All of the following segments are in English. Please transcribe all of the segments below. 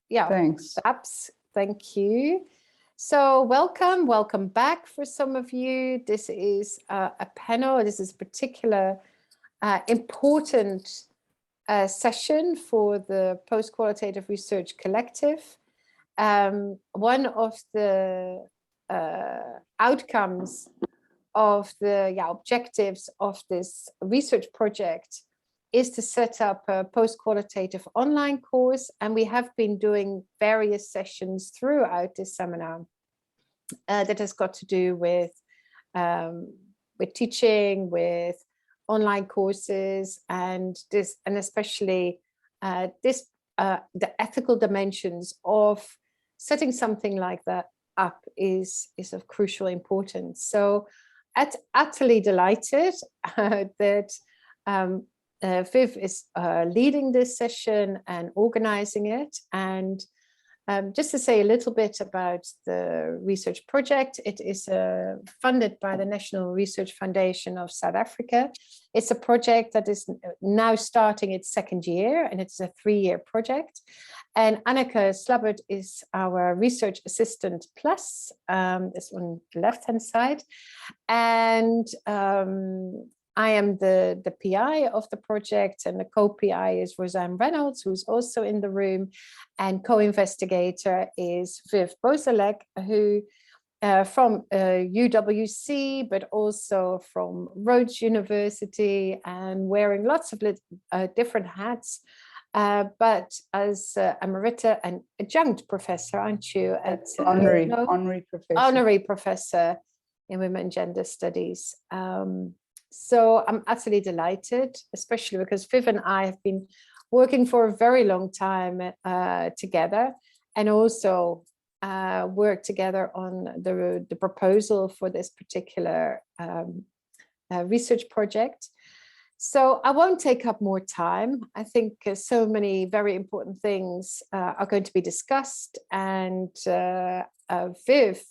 yeah, Thanks. perhaps. Thank you. So welcome back for some of you. This is a panel. This is a particular important session for the Post-Qualitative Research Collective. One of the outcomes of the objectives of this research project is to set up a post-qualitative online course, and we have been doing various sessions throughout this seminar that has got to do with teaching, with online courses, and especially the ethical dimensions of setting something like that up is of crucial importance. So, utterly delighted that Viv is leading this session and organizing it. And just to say a little bit about the research project, it is funded by the National Research Foundation of South Africa. It's a project that is now starting its second year, and it's a 3-year project. And Anneke Slabbert is our research assistant plus, this on the left-hand side. And I am the PI of the project, and the co-PI is Roseanne Reynolds, who's also in the room, and co-investigator is Viv Bozalek, who from UWC, but also from Rhodes University, and wearing lots of different hats, but as emerita and adjunct professor, aren't you? At honorary professor in Women and Gender Studies. So I'm utterly delighted, especially because Viv and I have been working for a very long time together, and also worked together on the proposal for this particular research project. So I won't take up more time. I think so many very important things are going to be discussed, and Viv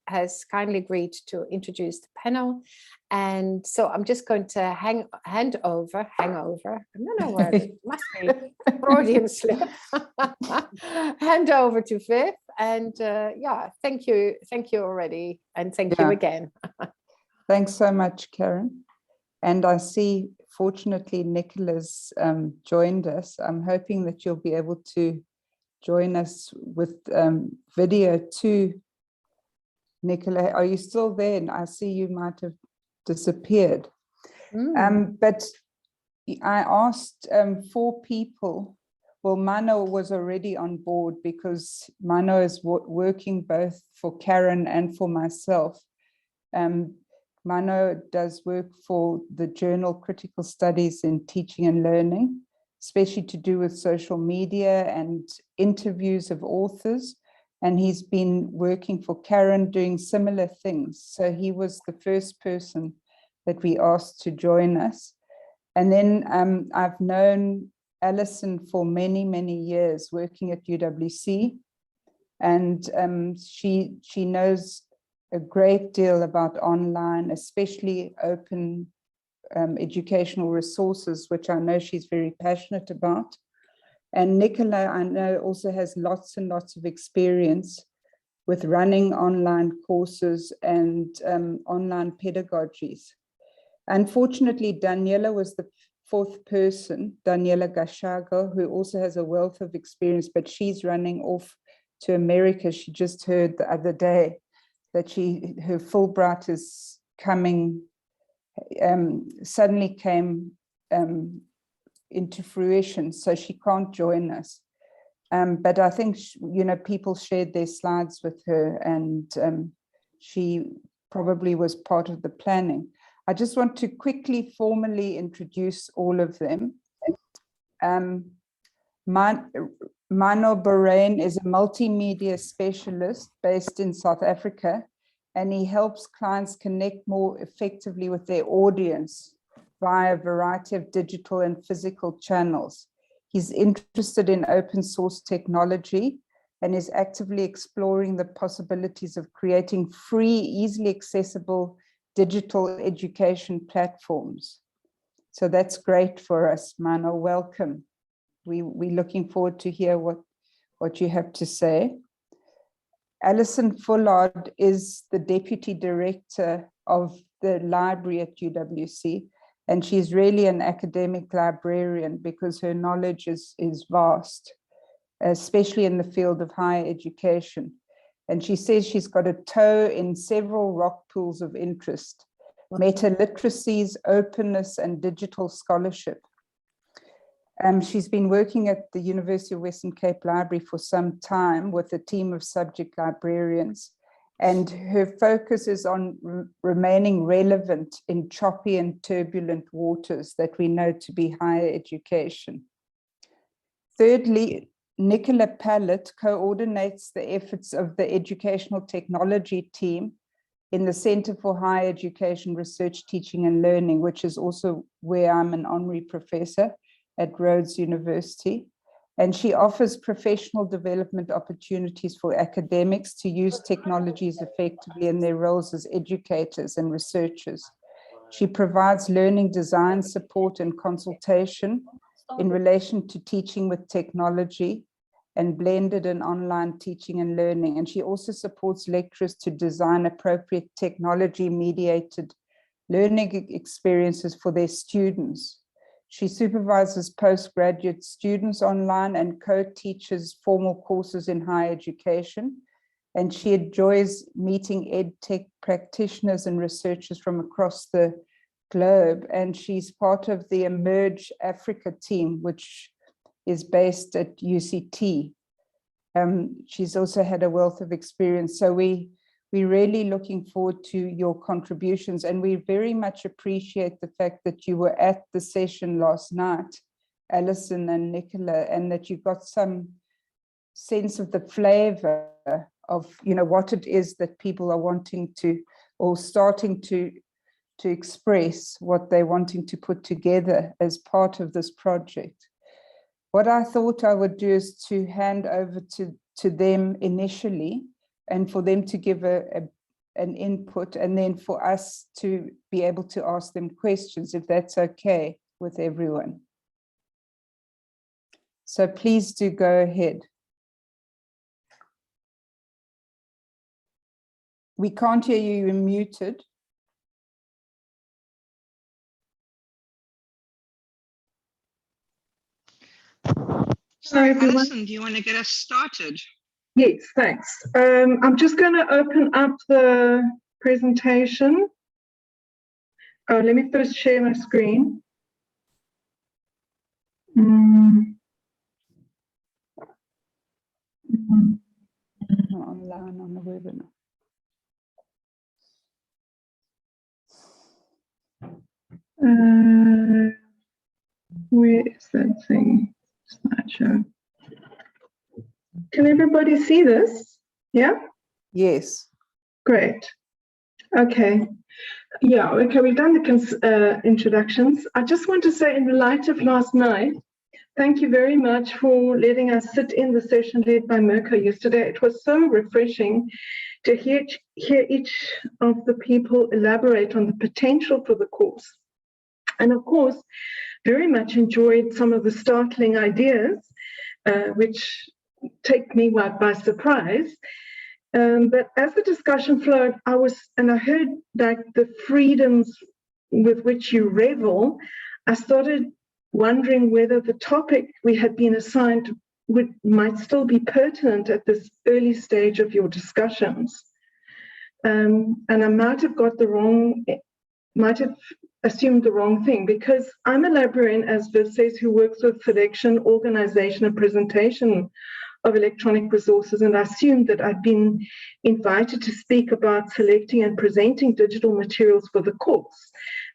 has kindly agreed to introduce the panel. And so I'm just going to hand over, I don't know where it must be, Freudian slip, hand over to Viv. And thank you already. And thank you again. Thanks so much, Karen. And I see, fortunately, Nicola's joined us. I'm hoping that you'll be able to join us with video too. Nicola, are you still there? And I see you might have disappeared. But I asked 4 people. Well, Mano was already on board because Mano is working both for Karen and for myself. Mano does work for the journal Critical Studies in Teaching and Learning, especially to do with social media and interviews of authors. And he's been working for Karen doing similar things. So he was the first person that we asked to join us. And then I've known Allison for many, many years working at UWC. And she knows a great deal about online, especially open educational resources, which I know she's very passionate about. And Nicola, I know, also has lots and lots of experience with running online courses and online pedagogies. Unfortunately, Daniela was the 4th person, Daniela Gashago, who also has a wealth of experience, but she's running off to America. She just heard the other day that her Fulbright is coming, suddenly came into fruition, so she can't join us. But I think, people shared their slides with her, and she probably was part of the planning. I just want to quickly formally introduce all of them. Romanos Boraine is a multimedia specialist based in South Africa, and he helps clients connect more effectively with their audience via a variety of digital and physical channels. He's interested in open source technology and is actively exploring the possibilities of creating free, easily accessible digital education platforms. So that's great for us, Mano. Welcome. We're looking forward to hear what what you have to say. Allison Fullard is the Deputy Director of the library at UWC, and she's really an academic librarian because her knowledge is vast, especially in the field of higher education. And she says she's got a toe in several rock pools of interest: meta-literacies, openness, and digital scholarship. She's been working at the University of Western Cape Library for some time with a team of subject librarians, and her focus is on remaining relevant in choppy and turbulent waters that we know to be higher education. Thirdly, Nicola Pallitt coordinates the efforts of the educational technology team in the Center for Higher Education Research, Teaching and Learning, which is also where I'm an honorary professor at Rhodes University. And she offers professional development opportunities for academics to use technologies effectively in their roles as educators and researchers. She provides learning design support and consultation in relation to teaching with technology and blended and online teaching and learning. And she also supports lecturers to design appropriate technology-mediated learning experiences for their students. She supervises postgraduate students online and co-teaches formal courses in higher education. And she enjoys meeting EdTech practitioners and researchers from across the globe. And she's part of the Emerge Africa team, which is based at UCT. She's also had a wealth of experience. So we're really looking forward to your contributions, and we very much appreciate the fact that you were at the session last night, Allison and Nicola, and that you got some sense of the flavor of, you know, what it is that people are wanting to, or starting to express what they're wanting to put together as part of this project. What I thought I would do is to hand over to them initially, and for them to give an input, and then for us to be able to ask them questions, if that's okay with everyone. So please do go ahead. We can't hear you, you're muted. So, Allison, do you want to get us started? Yes, thanks. I'm just going to open up the presentation. Oh, let me first share my screen. Online on the webinar. Where is that thing? Slideshow. Can everybody see this? Yeah? Yes. Great. Okay. Yeah, okay, we've done the introductions. I just want to say, in the light of last night, thank you very much for letting us sit in the session led by Mirko yesterday. It was so refreshing to hear each of the people elaborate on the potential for the course. And of course, very much enjoyed some of the startling ideas, which take me by surprise. But as the discussion flowed, I heard like the freedoms with which you revel. I started wondering whether the topic we had been assigned might still be pertinent at this early stage of your discussions. And I might have assumed the wrong thing, because I'm a librarian, as Viv says, who works with selection, organization, and presentation of electronic resources, and I assumed that I'd been invited to speak about selecting and presenting digital materials for the course.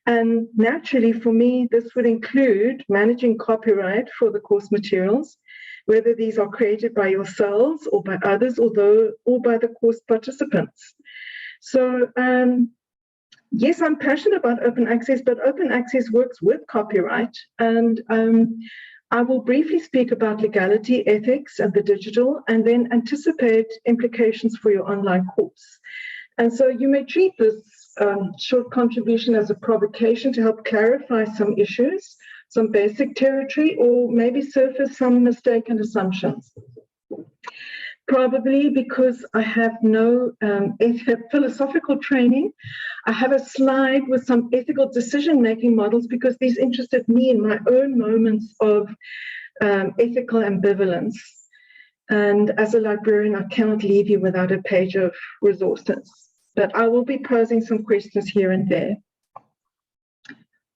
And naturally, for me, this would include managing copyright for the course materials, whether these are created by yourselves or by others, or by the course participants. So, yes, I'm passionate about open access, but open access works with copyright. And I will briefly speak about legality, ethics, and the digital, and then anticipate implications for your online course. And so you may treat this short contribution as a provocation to help clarify some issues, some basic territory, or maybe surface some mistaken assumptions. Probably because I have no philosophical training. I have a slide with some ethical decision-making models because these interested me in my own moments of ethical ambivalence. And as a librarian, I cannot leave you without a page of resources. But I will be posing some questions here and there.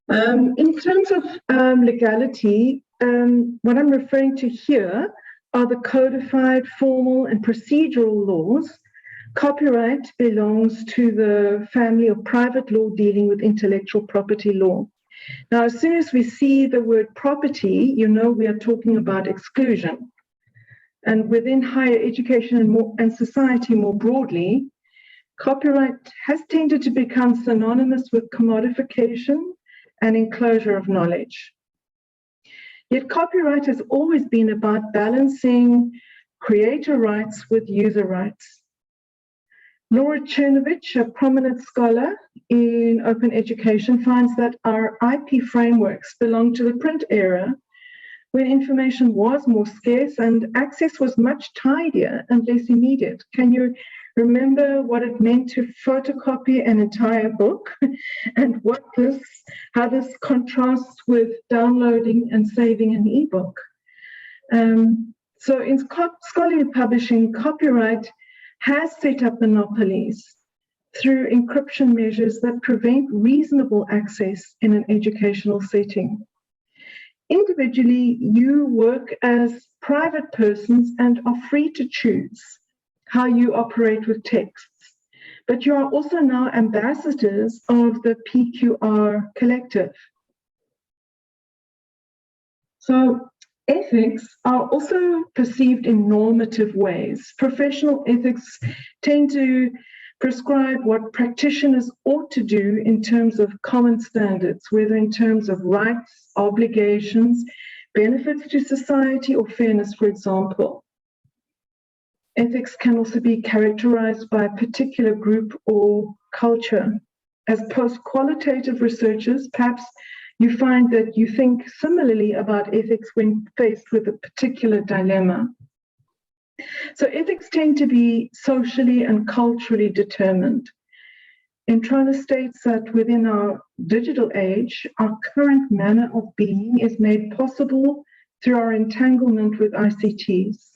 In terms of legality, what I'm referring to here are the codified formal and procedural laws. Copyright belongs to the family of private law dealing with intellectual property law. Now, as soon as we see the word property, you know we are talking about exclusion. And within higher education and society more broadly, copyright has tended to become synonymous with commodification and enclosure of knowledge. Yet copyright has always been about balancing creator rights with user rights. Laura Chernovich, a prominent scholar in open education, finds that our IP frameworks belong to the print era, when information was more scarce and access was much tidier and less immediate. Can you remember what it meant to photocopy an entire book and how this contrasts with downloading and saving an ebook? So in scholarly publishing, copyright has set up monopolies through encryption measures that prevent reasonable access in an educational setting. Individually, you work as private persons and are free to choose how you operate with texts, but you are also now ambassadors of the PQR collective. So ethics are also perceived in normative ways. Professional ethics tend to prescribe what practitioners ought to do in terms of common standards, whether in terms of rights, obligations, benefits to society, or fairness, for example. Ethics can also be characterized by a particular group or culture. As post-qualitative researchers, perhaps you find that you think similarly about ethics when faced with a particular dilemma. So ethics tend to be socially and culturally determined. Entrona states that within our digital age, our current manner of being is made possible through our entanglement with ICTs.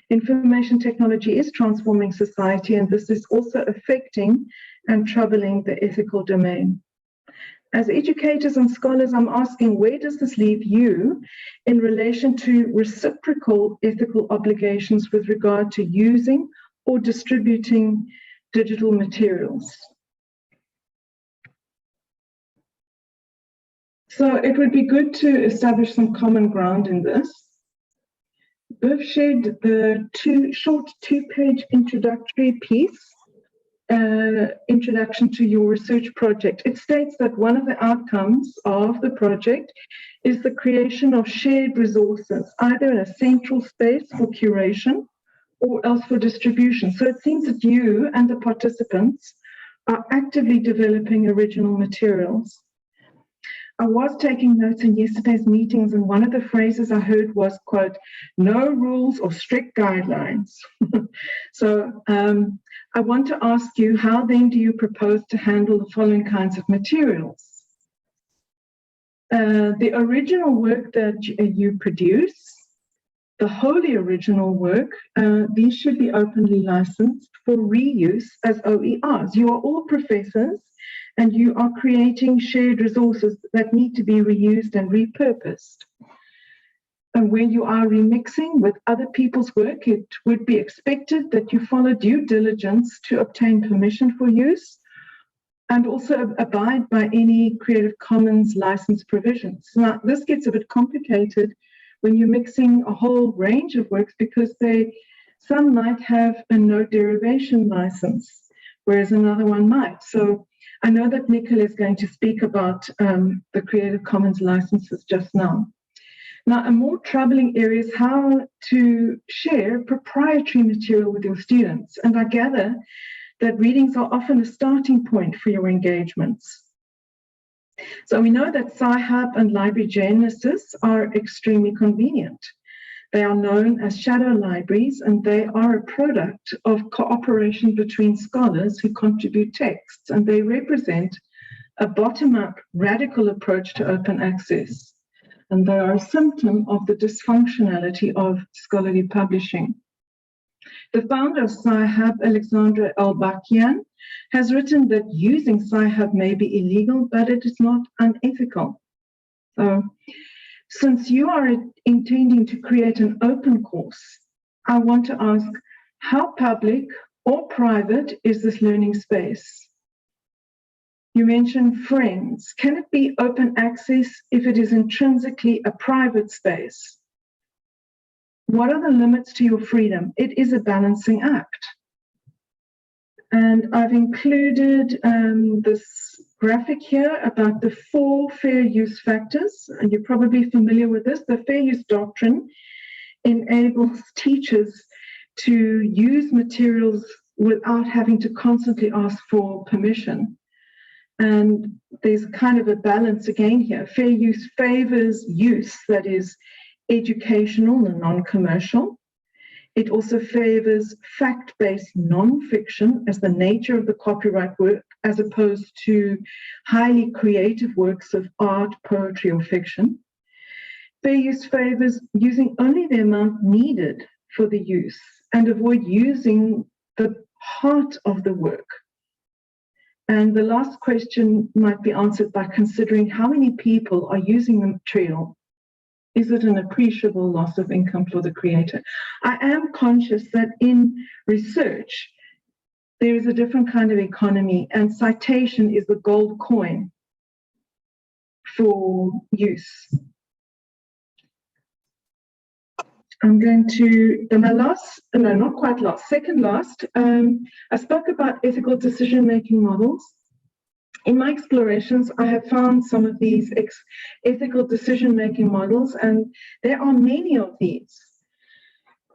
Information technology is transforming society, and this is also affecting and troubling the ethical domain. As educators and scholars, I'm asking, where does this leave you in relation to reciprocal ethical obligations with regard to using or distributing digital materials? So it would be good to establish some common ground in this. Viv shared the short two-page introductory piece, introduction to your research project. It states that one of the outcomes of the project is the creation of shared resources, either in a central space for curation or else for distribution. So it seems that you and the participants are actively developing original materials. I was taking notes in yesterday's meetings, and one of the phrases I heard was, quote, no rules or strict guidelines. So I want to ask you, how then do you propose to handle the following kinds of materials? The original work that you produce, the wholly original work, these should be openly licensed for reuse as OERs. You are all professors, and you are creating shared resources that need to be reused and repurposed. And when you are remixing with other people's work, it would be expected that you follow due diligence to obtain permission for use and also abide by any Creative Commons license provisions. Now, this gets a bit complicated when you're mixing a whole range of works because some might have a no derivation license, whereas another one might. So I know that Nicola is going to speak about the Creative Commons licenses just now. Now, a more troubling area is how to share proprietary material with your students. And I gather that readings are often a starting point for your engagements. So we know that Sci-Hub and Library Genesis are extremely convenient. They are known as shadow libraries, and they are a product of cooperation between scholars who contribute texts, and they represent a bottom-up radical approach to open access. And they are a symptom of the dysfunctionality of scholarly publishing. The founder of Sci-Hub, Alexandra Elbakian, has written that using Sci-Hub may be illegal, but it is not unethical. So, since you are intending to create an open course, I want to ask, how public or private is this learning space? You mentioned friends. Can it be open access if it is intrinsically a private space? What are the limits to your freedom? It is a balancing act. And I've included this graphic here about the 4 fair use factors, and you're probably familiar with this. The fair use doctrine enables teachers to use materials without having to constantly ask for permission. And there's kind of a balance again here. Fair use favors use that is educational and non-commercial. It also favors fact-based non-fiction as the nature of the copyright work, as opposed to highly creative works of art, poetry, or fiction. Fair use favors using only the amount needed for the use and avoid using the heart of the work. And the last question might be answered by considering how many people are using the material. Is it an appreciable loss of income for the creator? I am conscious that in research, there is a different kind of economy, and citation is the gold coin for use. I'm going to, second last, I spoke about ethical decision-making models. In my explorations, I have found some of these ethical decision-making models, and there are many of these.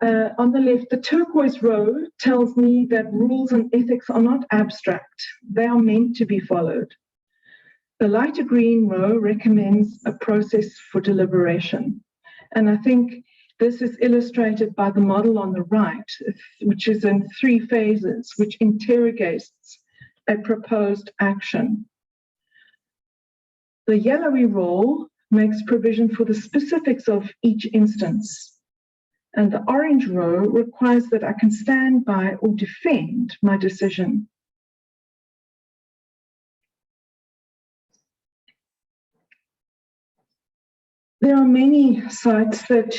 On the left, the turquoise row tells me that rules and ethics are not abstract. They are meant to be followed. The lighter green row recommends a process for deliberation. And I think this is illustrated by the model on the right, which is in 3 phases, which interrogates a proposed action. The yellowy roll makes provision for the specifics of each instance. And the orange row requires that I can stand by or defend my decision. There are many sites that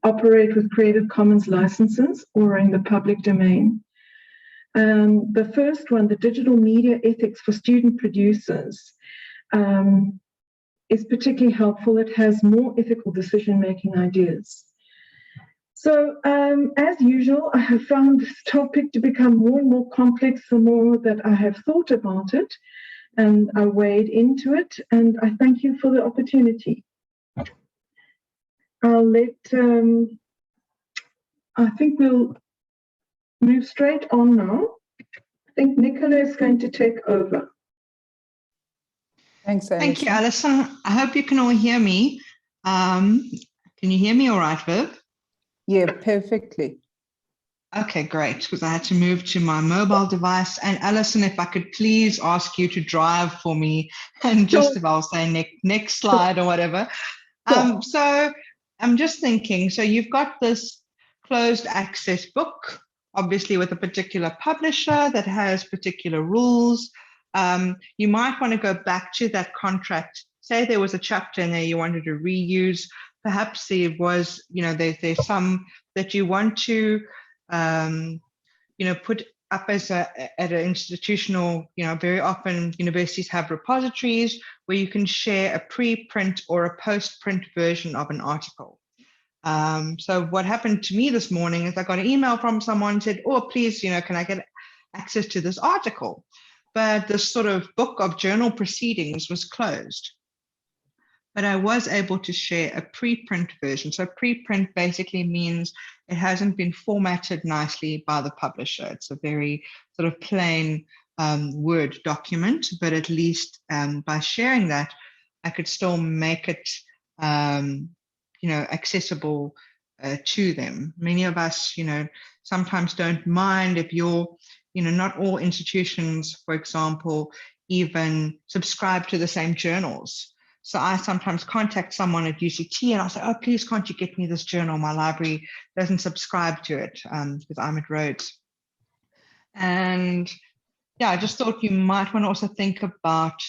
operate with Creative Commons licenses or are in the public domain. The first one, the Digital Media Ethics for Student Producers, is particularly helpful. It has more ethical decision-making ideas. So, as usual, I have found this topic to become more and more complex the more that I have thought about it, and I wade into it, and I thank you for the opportunity. I'll let, I think we'll move straight on now. I think Nicola is going to take over. Thanks, Alison. Thank you, Alison. I hope you can all hear me. Can you hear me all right, Viv? Yeah, perfectly. Okay, great, because I had to move to my mobile device. And Alison, if I could please ask you to drive for me, and just if I'll say next slide or whatever. So I'm just thinking, so you've got this closed access book, obviously with a particular publisher that has particular rules. You might want to go back to that contract. Say there was a chapter in there you wanted to reuse. Perhaps there was, there's some that you want to, put up as at an institutional, very often universities have repositories where you can share a pre-print or a post-print version of an article. So what happened to me this morning is I got an email from someone who said, oh, please, can I get access to this article? But this sort of book of journal proceedings was closed. But I was able to share a preprint version. So preprint basically means it hasn't been formatted nicely by the publisher. It's a very sort of plain Word document, but at least by sharing that, I could still make it, accessible to them. Many of us, sometimes don't mind if you're, not all institutions, for example, even subscribe to the same journals. So I sometimes contact someone at UCT and I'll say, oh, please, can't you get me this journal? My library doesn't subscribe to it because I'm at Rhodes. And yeah, I just thought you might want to also think about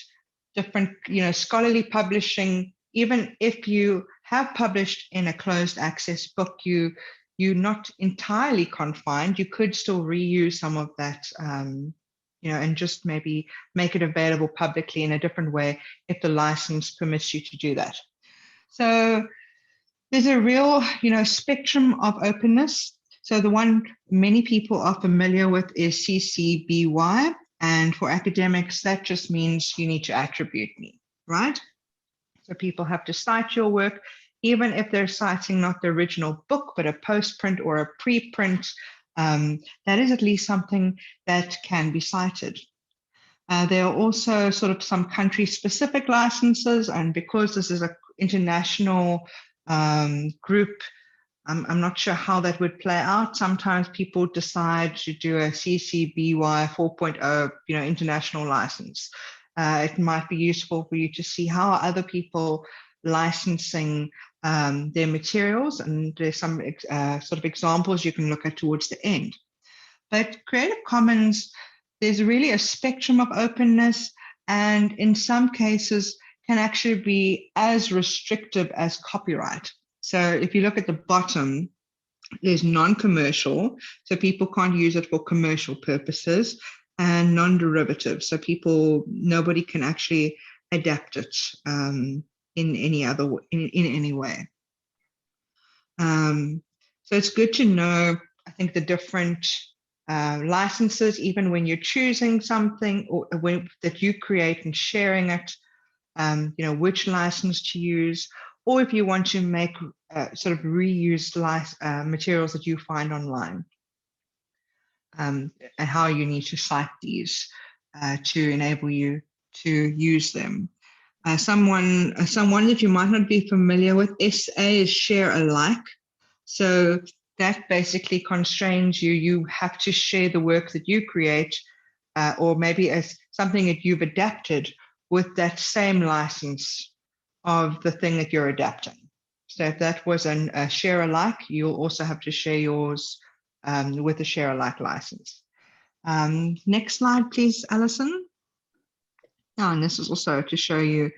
different, scholarly publishing. Even if you have published in a closed access book, you're not entirely confined. You could still reuse some of that, and just maybe make it available publicly in a different way if the license permits you to do that. So there's a real, spectrum of openness. So the one many people are familiar with is CC BY. And for academics, that just means you need to attribute me, right? So people have to cite your work, even if they're citing not the original book, but a postprint or a preprint. That is at least something that can be cited. There are also sort of some country-specific licenses, and because this is an international group, I'm not sure how that would play out. Sometimes people decide to do a CC BY 4.0, international license. It might be useful for you to see how other people licensing their materials, and there's some sort of examples you can look at towards the end. But Creative Commons, there's really a spectrum of openness, and in some cases can actually be as restrictive as copyright. So if you look at the bottom, there's non-commercial, so people can't use it for commercial purposes, and non-derivative, so nobody can actually adapt it in any way. So it's good to know, I think, the different licenses, even when you're choosing something or that you create and sharing it, which license to use, or if you want to make sort of reused materials that you find online, and how you need to cite these to enable you to use them. Someone that you might not be familiar with, SA is share alike. So that basically constrains you. You have to share the work that you create, or maybe as something that you've adapted with that same license of the thing that you're adapting. So if that was a share alike, you'll also have to share yours with a share alike license. Next slide, please, Allison. And this is also to show you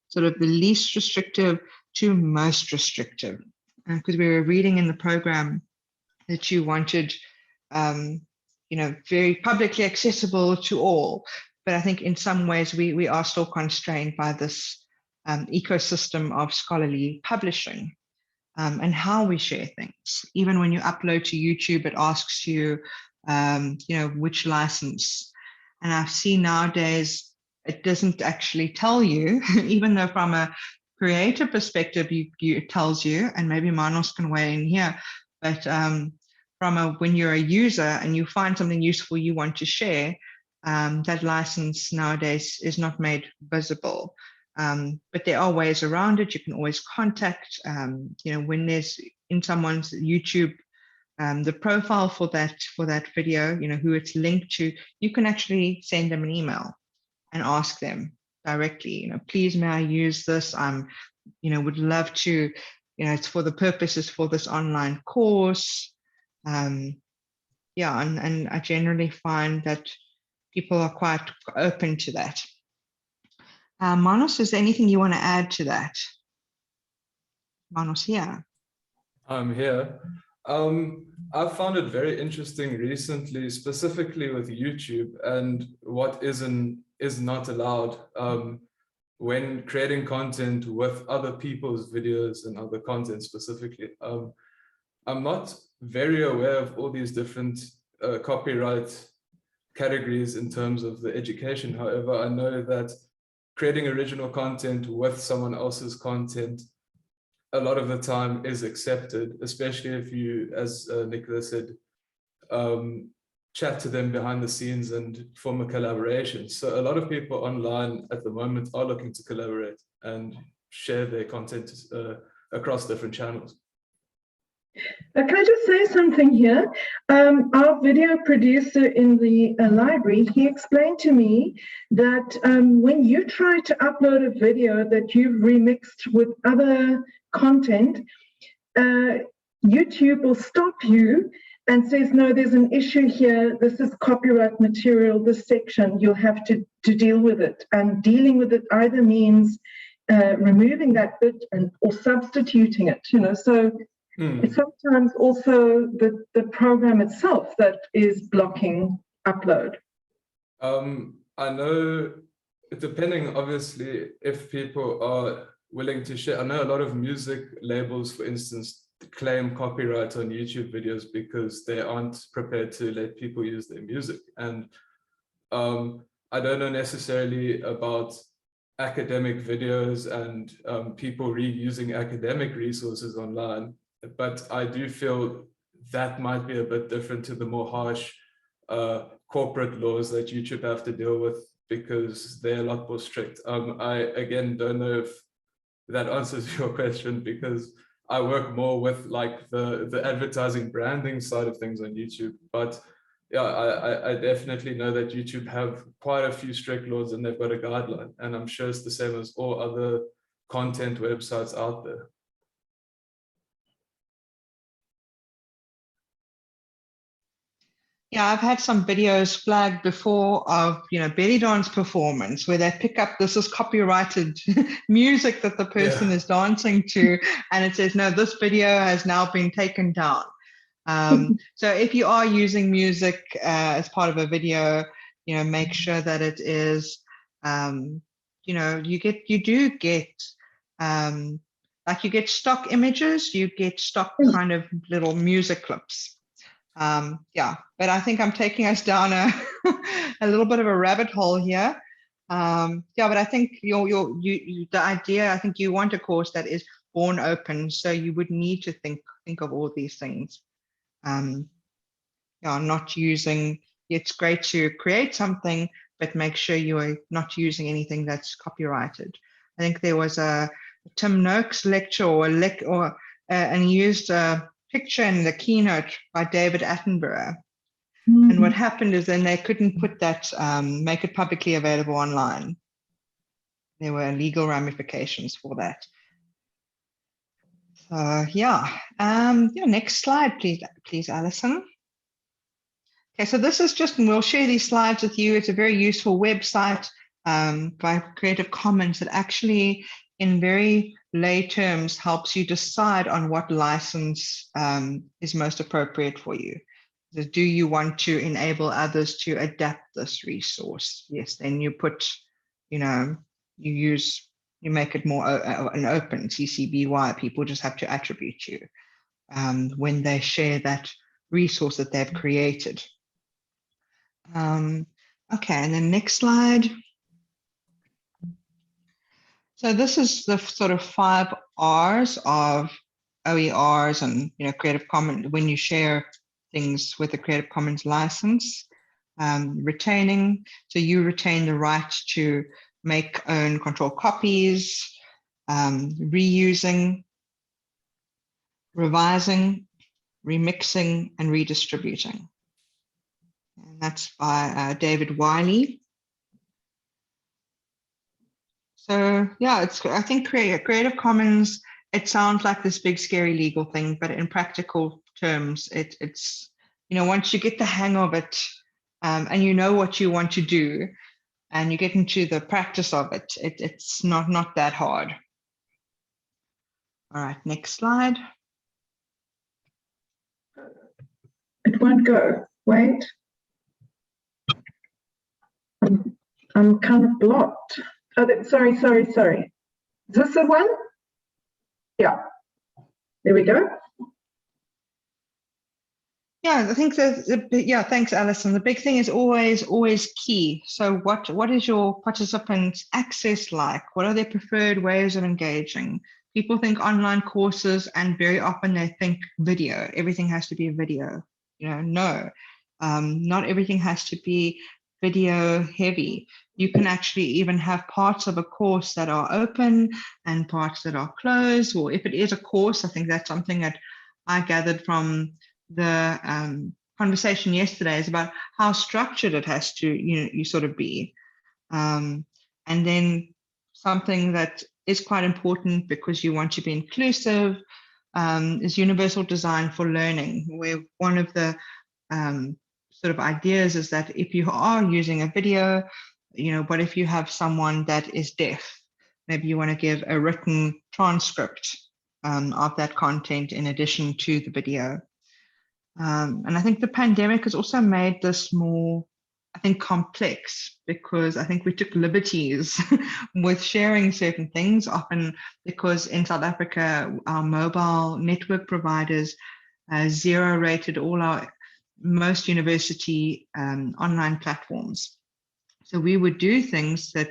sort of the least restrictive to most restrictive, because we were reading in the program that you wanted, very publicly accessible to all. But I think in some ways we are still constrained by this ecosystem of scholarly publishing and how we share things. Even when you upload to YouTube, it asks you, which license. And I've seen nowadays it doesn't actually tell you, even though from a creative perspective, it tells you, and maybe Manos can weigh in here, but when you're a user and you find something useful you want to share, that license nowadays is not made visible. But there are ways around it. You can always contact, when there's in someone's YouTube, the profile for that video, who it's linked to, you can actually send them an email and ask them directly, please, may I use this? Would love to, it's for the purposes for this online course. And I generally find that people are quite open to that. Manos, is there anything you want to add to that? Manos, here. I'm here. I found it very interesting recently, specifically with YouTube and what is not allowed when creating content with other people's videos and other content specifically. I'm not very aware of all these different copyright categories in terms of the education. However, I know that creating original content with someone else's content a lot of the time is accepted, especially if you, as Nicola said, chat to them behind the scenes and form a collaboration. So a lot of people online at the moment are looking to collaborate and share their content across different channels. Can I just say something here? Our video producer in the library, he explained to me that when you try to upload a video that you've remixed with other content, YouTube will stop you and says, no, there's an issue here. This is copyright material, this section, you'll have to deal with it. And dealing with it either means removing that bit or substituting it, so it's sometimes also the program itself that is blocking upload. I know, depending obviously if people are willing to share. I know a lot of music labels, for instance, claim copyright on YouTube videos because they aren't prepared to let people use their music. And I don't know necessarily about academic videos and people reusing academic resources online, but I do feel that might be a bit different to the more harsh corporate laws that YouTube have to deal with, because they're a lot more strict. I again don't know if that answers your question, because I work more with like the advertising branding side of things on YouTube. But yeah, I definitely know that YouTube have quite a few strict laws and they've got a guideline, and I'm sure it's the same as all other content websites out there. Yeah, I've had some videos flagged before of, belly dance performance where they pick up, this is copyrighted music that the person is dancing to, and it says, no, this video has now been taken down. So if you are using music as part of a video, make sure that it is, you do get, like you get stock images, you get stock kind of little music clips. Yeah, but I think I'm taking us down a little bit of a rabbit hole here. Yeah, but I think the idea, I think you want a course that is born open, so you would need to think of all these things. Yeah, not using, it's great to create something, but make sure you are not using anything that's copyrighted. I think there was a Tim Noakes lecture and he used a picture in the keynote by David Attenborough. And what happened is then they couldn't put that, make it publicly available online. There were legal ramifications for that. So yeah, next slide, please, Allison. Okay, so this is just, and we'll share these slides with you. It's a very useful website by Creative Commons that actually, in very lay terms, helps you decide on what license is most appropriate for you. So do you want to enable others to adapt this resource? Yes, then you put, you make it more an open CC BY. People just have to attribute you when they share that resource that they've created. Okay, and then next slide. So this is the sort of 5 R's of OERs and Creative Commons when you share things with a Creative Commons license. Retaining, so you retain the right to make, own, control copies. Reusing, revising, remixing, and redistributing. And that's by David Wiley. So yeah, I think Creative Commons, it sounds like this big scary legal thing, but in practical terms, it's once you get the hang of it and you know what you want to do and you get into the practice of it, it's not that hard. All right, next slide. It won't go. Wait. I'm kind of blocked. Oh, sorry. Is this the one? Yeah. There we go. Yeah, I think thanks, Allison. The big thing is always key. So what is your participants' access like? What are their preferred ways of engaging? People think online courses, and very often they think video. Everything has to be a video. No, not everything has to be video heavy. You can actually even have parts of a course that are open and parts that are closed, or if it is a course, I think that's something that I gathered from the conversation yesterday is about how structured it has to, you sort of be. And then something that is quite important because you want to be inclusive is universal design for learning, where one of the sort of ideas is that if you are using a video, what if you have someone that is deaf? Maybe you want to give a written transcript of that content in addition to the video. And I think the pandemic has also made this more, I think, complex, because I think we took liberties with sharing certain things, often because in South Africa, our mobile network providers zero rated most university online platforms. So we would do things that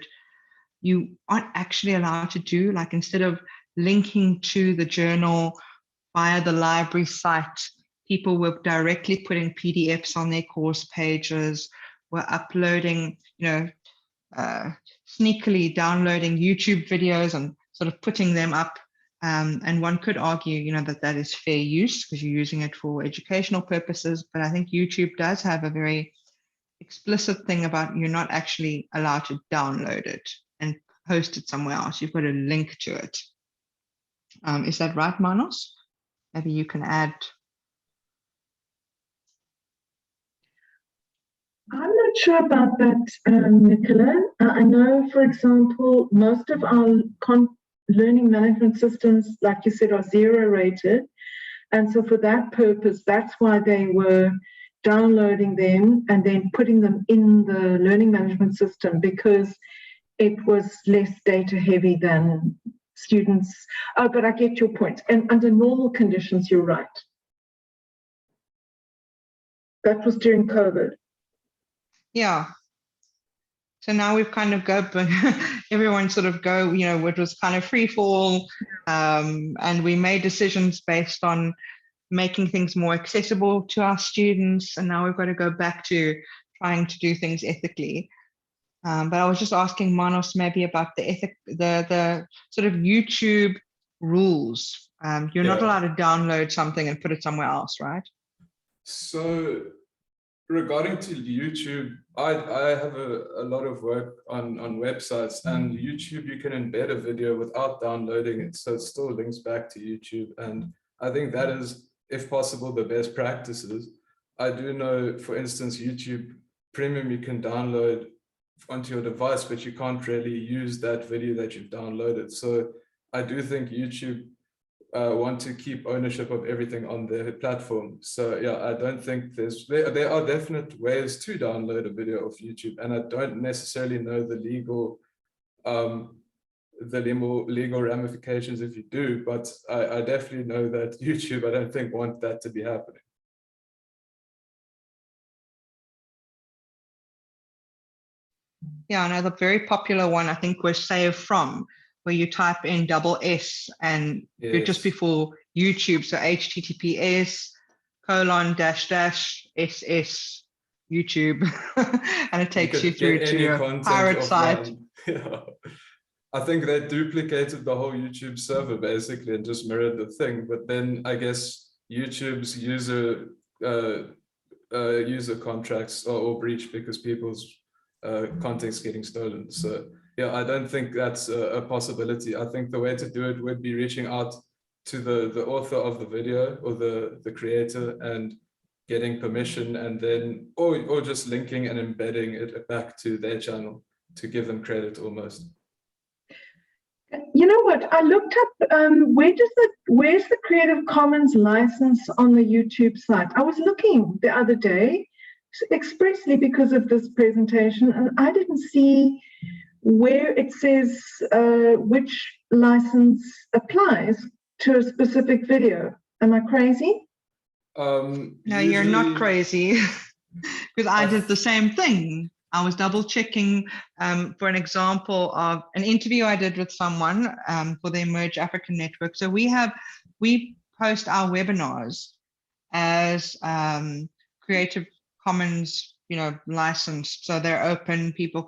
you aren't actually allowed to do, like instead of linking to the journal via the library site, people were directly putting PDFs on their course pages, were uploading, sneakily downloading YouTube videos and sort of putting them up. And one could argue, that is fair use because you're using it for educational purposes. But I think YouTube does have a very explicit thing about you're not actually allowed to download it and post it somewhere else. You've got to link to it. Is that right, Manos? Maybe you can add. I'm not sure about that, Nicola. I know, for example, most of our learning management systems, like you said, are zero rated. And so for that purpose, that's why they were downloading them and then putting them in the learning management system, because it was less data heavy than students. Oh, but I get your point. And under normal conditions, you're right. That was during COVID. Yeah. So now we've kind of everyone sort of it was kind of free fall, and we made decisions based on making things more accessible to our students. And now we've got to go back to trying to do things ethically. But I was just asking Manos maybe about the sort of YouTube rules. You're not allowed to download something and put it somewhere else, right? So regarding to YouTube, I have a lot of work on websites, and YouTube, you can embed a video without downloading it. So it still links back to YouTube. And I think that is, if possible, the best practices. I do know, for instance, YouTube Premium, you can download onto your device, but you can't really use that video that you've downloaded. So I do think YouTube want to keep ownership of everything on their platform. So yeah, I don't think there are definite ways to download a video of YouTube, and I don't necessarily know the legal ramifications if you do, but I definitely know that YouTube, I don't think, want that to be happening. Yeah, another very popular one, I think, was Save From, where you type in SS and you're just before YouTube. So https://SS YouTube, and it takes you through to a pirate site. Yeah. I think they duplicated the whole YouTube server basically and just mirrored the thing. But then I guess YouTube's user contracts are breached because people's content's getting stolen. So yeah, I don't think that's a possibility. I think the way to do it would be reaching out to the author of the video or the creator and getting permission, and then or just linking and embedding it back to their channel to give them credit almost. You know what? I looked up where's the Creative Commons license on the YouTube site? I was looking the other day expressly because of this presentation, and I didn't see where it says which license applies to a specific video. Am I crazy? No, you're not crazy, because I did the same thing. I was double checking for an example of an interview I did with someone for the Emerge African Network. So we post our webinars as Creative Commons, licensed. So they're open. People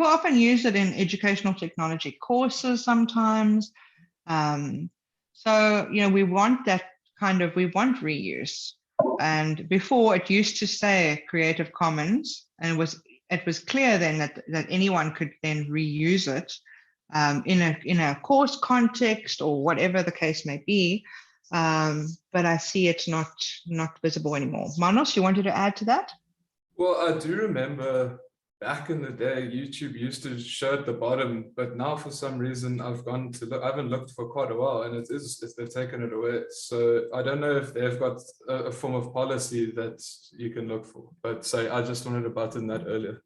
often use it in educational technology courses sometimes. So, we want that we want reuse. And before it used to say Creative Commons, and it was clear then that anyone could then reuse it in a course context or whatever the case may be. But I see it's not visible anymore. Manos, you wanted to add to that? Well, I do remember back in the day, YouTube used to show at the bottom, but now for some reason I've gone to look, I haven't looked for quite a while, and they've taken it away. So I don't know if they've got a form of policy that you can look for, but sorry, I just wanted to button that earlier.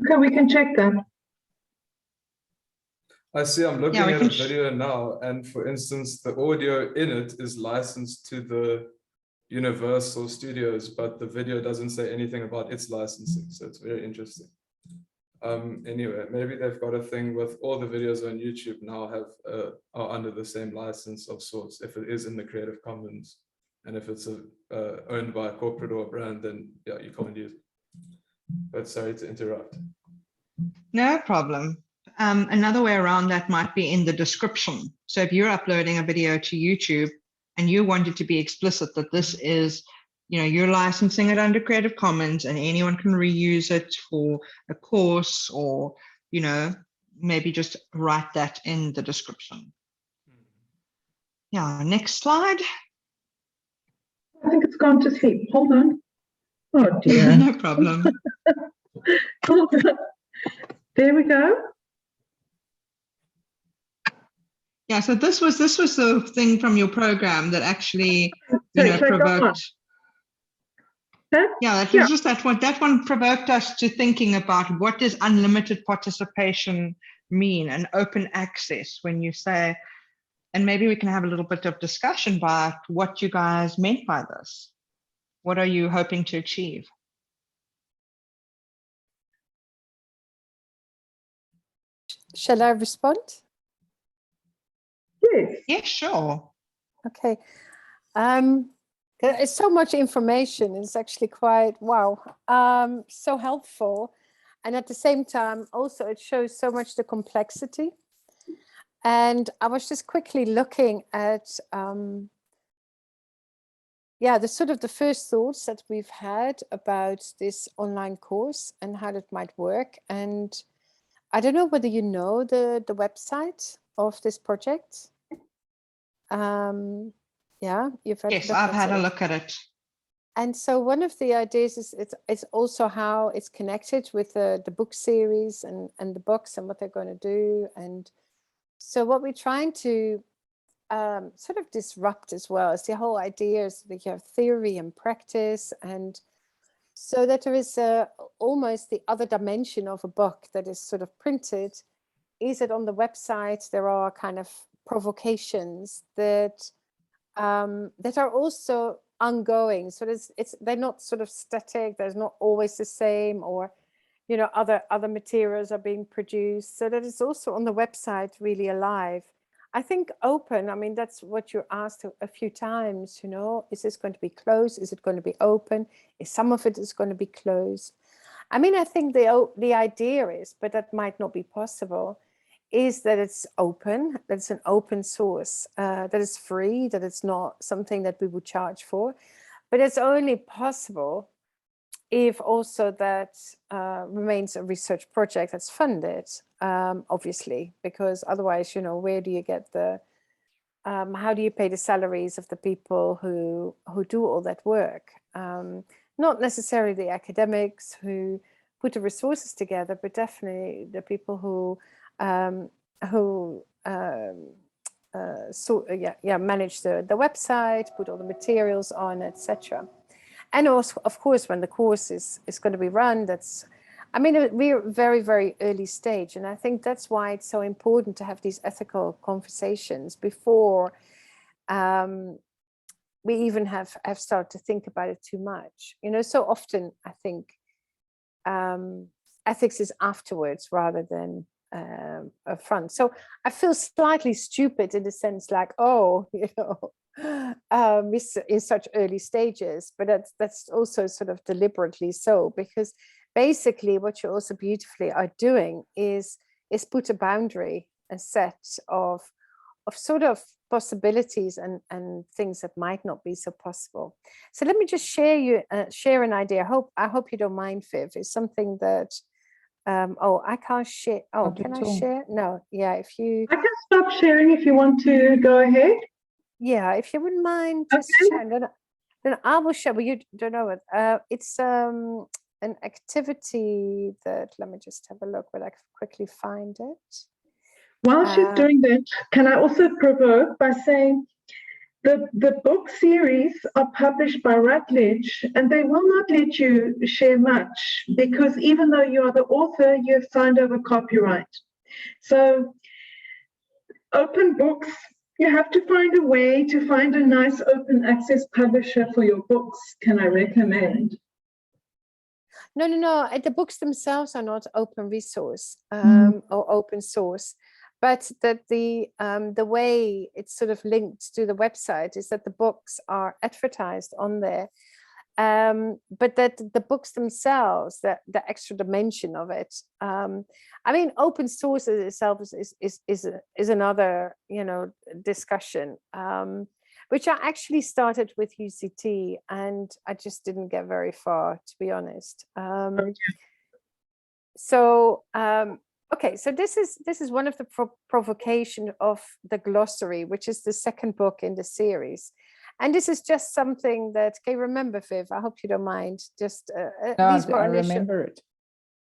Okay, we can check that. I see I'm looking at a video now, and for instance, the audio in it is licensed to the Universal Studios, but the video doesn't say anything about its licensing, so it's very interesting. Anyway, maybe they've got a thing with all the videos on YouTube now are under the same license of sorts, if it is in the Creative Commons, and if it's owned by a corporate or a brand, then yeah, you can't use it. But sorry to interrupt. No problem. Another way around that might be in the description. So if you're uploading a video to YouTube and you want it to be explicit that this is, you're licensing it under Creative Commons and anyone can reuse it for a course, or, maybe just write that in the description. Yeah, next slide. I think it's gone to sleep. Hold on. Oh dear. No problem. Hold on. There we go. Yeah, so this was the thing from your program that actually provoked. Yeah, that was just that one provoked us to thinking about what does unlimited participation mean and open access when you say, and maybe we can have a little bit of discussion about what you guys meant by this. What are you hoping to achieve? Shall I respond? Yes. Yeah, sure. Okay. There's so much information. It's actually quite, wow, so helpful. And at the same time, also it shows so much the complexity. And I was just quickly looking at, the sort of the first thoughts that we've had about this online course and how that might work. And I don't know whether you know the website of this project. You've had I've had a look at it. And so one of the ideas is it's also how it's connected with the book series and the books and what they're going to do. And so what we're trying to sort of disrupt as well is the whole idea is that you have theory and practice, and so that there is almost the other dimension of a book that is sort of printed. Is it on the website? There are kind of provocations that are also ongoing. So they're not sort of static. There's not always the same, or other materials are being produced. So that is also on the website really alive. I think open. I mean, that's what you asked a few times. Is this going to be closed? Is it going to be open? Is some of it is going to be closed? I mean, I think the idea is, but that might not be possible, is that it's open, that it's an open source, that it's free, that it's not something that we would charge for. But it's only possible if also that remains a research project that's funded, obviously, because otherwise, where do you get how do you pay the salaries of the people who do all that work? Not necessarily the academics who put the resources together, but definitely the people who manage the website, put all the materials on, etc. And also, of course, when the course is going to be run, we're very, very early stage. And I think that's why it's so important to have these ethical conversations before we even have started to think about it too much. So often I think ethics is afterwards rather than up front. So I feel slightly stupid in the sense like, in such early stages, but that's also sort of deliberately so, because basically what you also beautifully are doing is put a boundary, a set of sort of possibilities and things that might not be so possible. So let me just share an idea. I hope you don't mind, Viv. It's something that oh, I can't share. Oh, can I share? No, yeah, if you... I can stop sharing if you want to go ahead. Yeah, if you wouldn't mind just sharing, then I will share, but you don't know it. It's an activity that, let me just have a look, but I can quickly find it. While she's doing that, can I also provoke by saying the book series are published by Routledge, and they will not let you share much, because even though you are the author, you have signed over copyright. So open books, you have to find a way to find a nice open access publisher for your books, can I recommend? No. The books themselves are not open resource or open source, but that the way it's sort of linked to the website is that the books are advertised on there, but that the books themselves, the extra dimension of it. I mean, open source itself is another, you know, discussion, which I actually started with UCT, and I just didn't get very far, to be honest. Okay, so this is one of the provocation of the glossary, which is the second book in the series. And this is just something that, okay, remember, Viv, I hope you don't mind, just these were I remember it.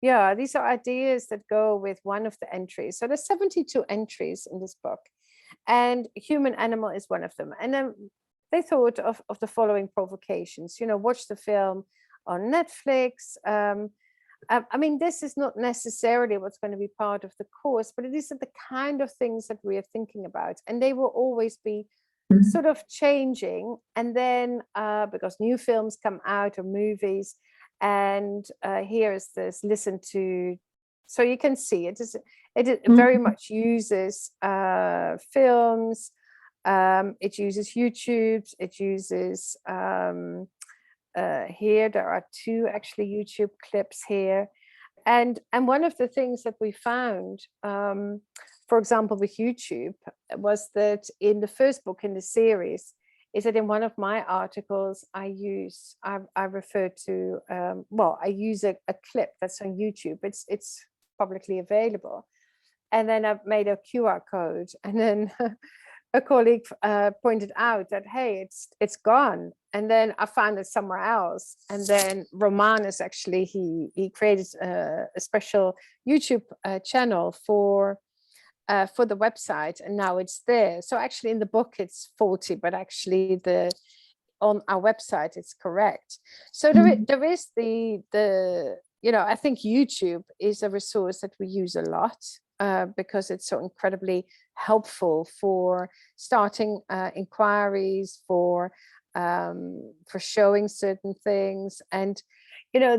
Yeah, these are ideas that go with one of the entries. So there's 72 entries in this book, and human animal is one of them. And then they thought of the following provocations, you know, watch the film on Netflix. I mean, this is not necessarily what's going to be part of the course, but these are the kind of things that we are thinking about, and they will always be sort of changing. And then because new films come out or movies, and here is this, listen to, so you can see it very much uses films, it uses YouTube, it uses here there are two actually YouTube clips here, and one of the things that we found, for example, with YouTube, was that in the first book in the series, is that in one of my articles I refer to I use a clip that's on YouTube. It's publicly available, and then I've made a QR code, and then a colleague pointed out that, hey, it's gone, and then I found it somewhere else. And then Romanos actually he created a special YouTube channel for the website, and now it's there. So actually in the book it's faulty, but actually on our website it's correct. So there is the you know, I think YouTube is a resource that we use a lot because it's so incredibly helpful for starting inquiries, for showing certain things, and you know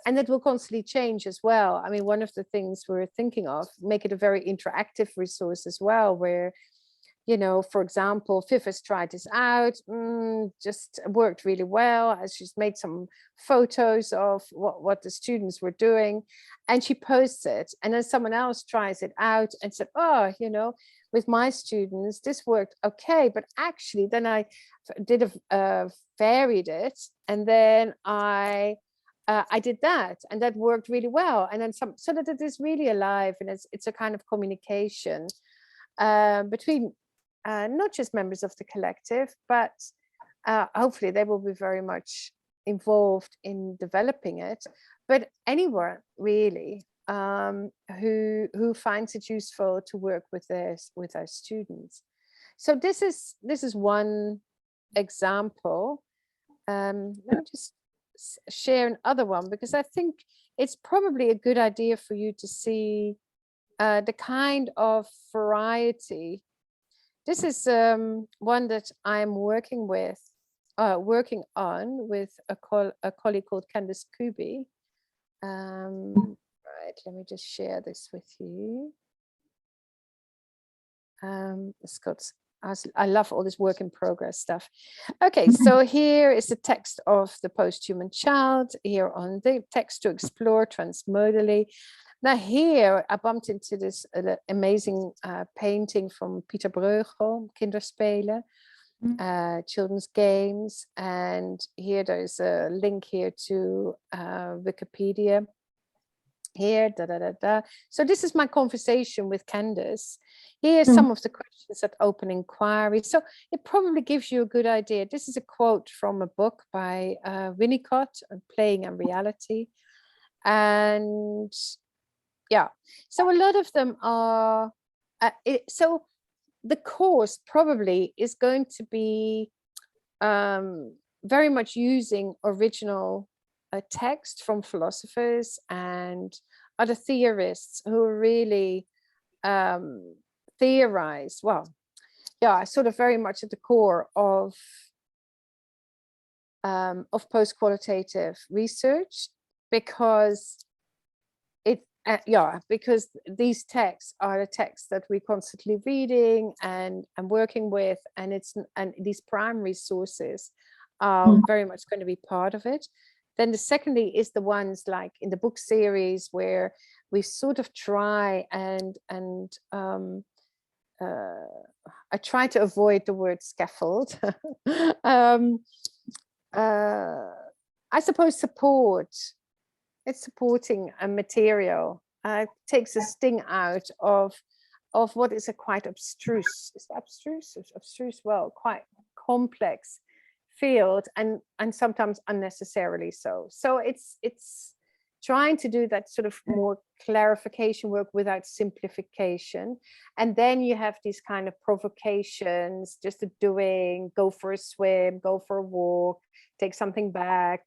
and it will constantly change as well. I mean, one of the things we're thinking of, make it a very interactive resource as well, where, you know, for example, Viv has tried this out, just worked really well, as she's made some photos of what the students were doing, and she posts it, and then someone else tries it out and said, oh, you know, with my students this worked okay, but actually then I did varied it, and then I did that, and that worked really well, and then so that it is really alive, and it's a kind of communication between not just members of the collective, but hopefully they will be very much involved in developing it, but anyone really who finds it useful to work with our students. So this is one example. Let me just share another one, because I think it's probably a good idea for you to see the kind of variety. This is one that I'm working on with a colleague called Candice Kubi. Right, let me just share this with you. I love all this work in progress stuff. Okay, so here is the text of the post-human child, here on the text to explore transmodally. Now here I bumped into this amazing painting from Pieter Bruegel, Kinderspelen, children's games, and here there's a link here to Wikipedia. Here, So this is my conversation with Candace. Here's some of the questions at open inquiry. So it probably gives you a good idea. This is a quote from a book by Winnicott, Playing and Reality. And yeah, so a lot of them are, so the course probably is going to be very much using original text from philosophers and other theorists who really theorize, well, yeah, sort of very much at the core of post-qualitative research, because because these texts are the texts that we're constantly reading and working with, and these primary sources are very much going to be part of it. Then the secondly is the ones like in the book series where we sort of try and I try to avoid the word scaffold. I suppose it's supporting a material, takes a sting out of what is a quite abstruse, well, quite complex field, and sometimes unnecessarily so. So it's trying to do that sort of more clarification work without simplification. And then you have these kind of provocations, just go for a swim, go for a walk, take something back,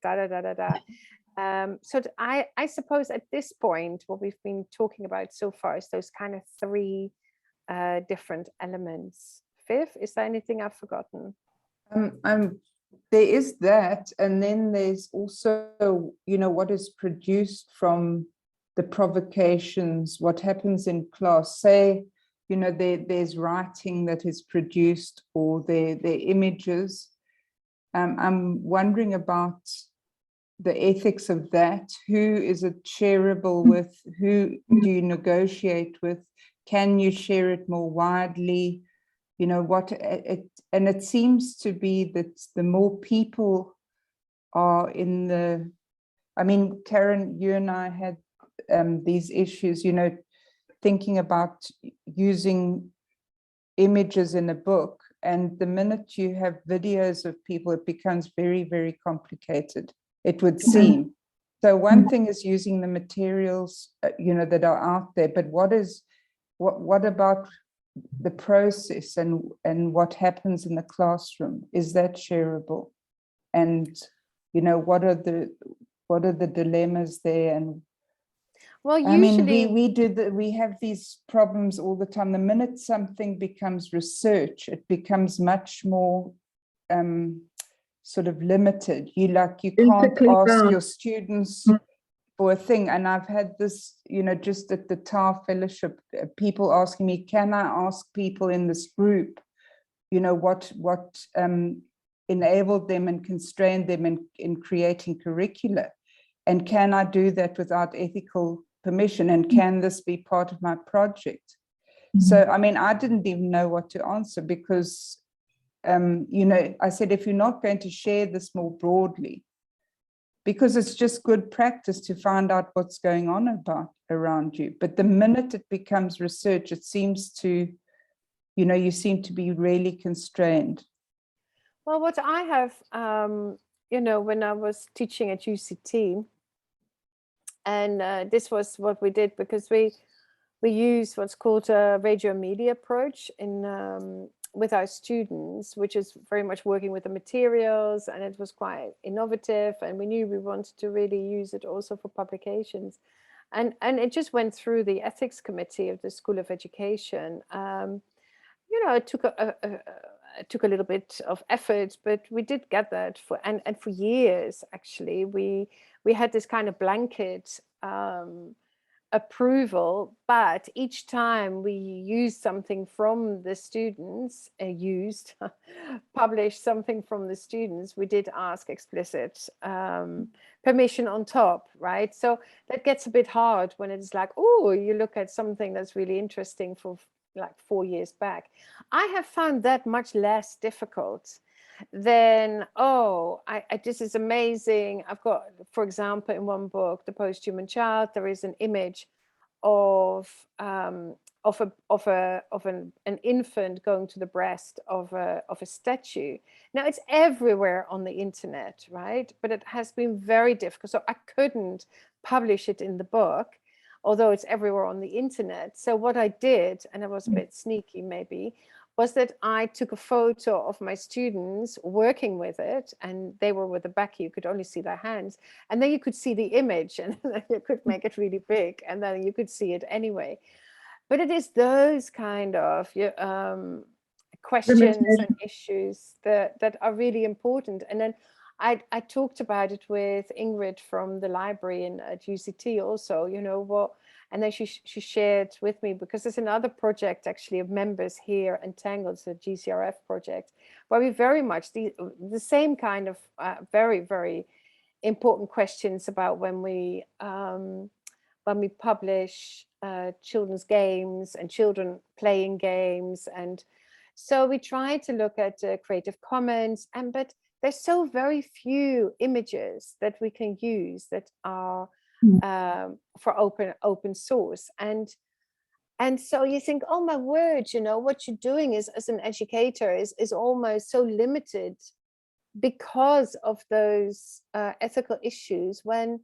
so I suppose at this point, what we've been talking about so far is those kind of three different elements. Viv, is there anything I've forgotten? There is that, and then there's also, what is produced from the provocations, what happens in class. Say, there's writing that is produced, or their images. I'm wondering about the ethics of that. Who is it shareable with? Who do you negotiate with? Can you share it more widely? And it seems to be that the more people are Karen, you and I had these issues, thinking about using images in a book, and the minute you have videos of people, it becomes very, very complicated, it would seem. So one thing is using the materials, that are out there, but what about the process and what happens in the classroom? Is that shareable? And what are the dilemmas there? And well, usually we have these problems all the time. The minute something becomes research, it becomes much more sort of limited. You can't ask your students for a thing. And I've had this, just at the TAR Fellowship, people asking me, can I ask people in this group, what enabled them and constrained them in creating curricula? And can I do that without ethical permission? And can this be part of my project? So, I didn't even know what to answer, because, I said, if you're not going to share this more broadly, because it's just good practice to find out what's going on around you. But the minute it becomes research, it seems to, you seem to be really constrained. Well, what I have, when I was teaching at UCT, and this was what we did, because we use what's called a radio media approach with our students, which is very much working with the materials, and it was quite innovative, and we knew we wanted to really use it also for publications, and it just went through the ethics committee of the School of Education. It took a little bit of effort, but we did get that for years. Actually, we had this kind of blanket approval, but each time we used something from the students, published something from the students, we did ask explicit permission on top, right? So that gets a bit hard when it's like, oh, you look at something that's really interesting for like 4 years back. I have found that much less difficult than, oh, this is amazing. I've got, for example, in one book, The Post-Human Child, there is an image of an infant going to the breast of a statue. Now it's everywhere on the internet, right? But it has been very difficult. So I couldn't publish it in the book, although it's everywhere on the internet. So what I did, and it was a bit sneaky maybe, was that I took a photo of my students working with it, and they were with the back, you could only see their hands, and then you could see the image, and then you could make it really big, and then you could see it anyway. But it is those kind of questions and issues that are really important. And then I talked about it with Ingrid from the library at UCT also, you know, what, and then she shared with me, because there's another project actually of members here in Tangled, it's a GCRF project, where we very much the same kind of very, very important questions about when we publish children's games and children playing games. And so we try to look at Creative Commons, but there's so very few images that we can use that are for open source. And so you think, oh my word, you know, what you're doing is, as an educator, is almost so limited because of those ethical issues, when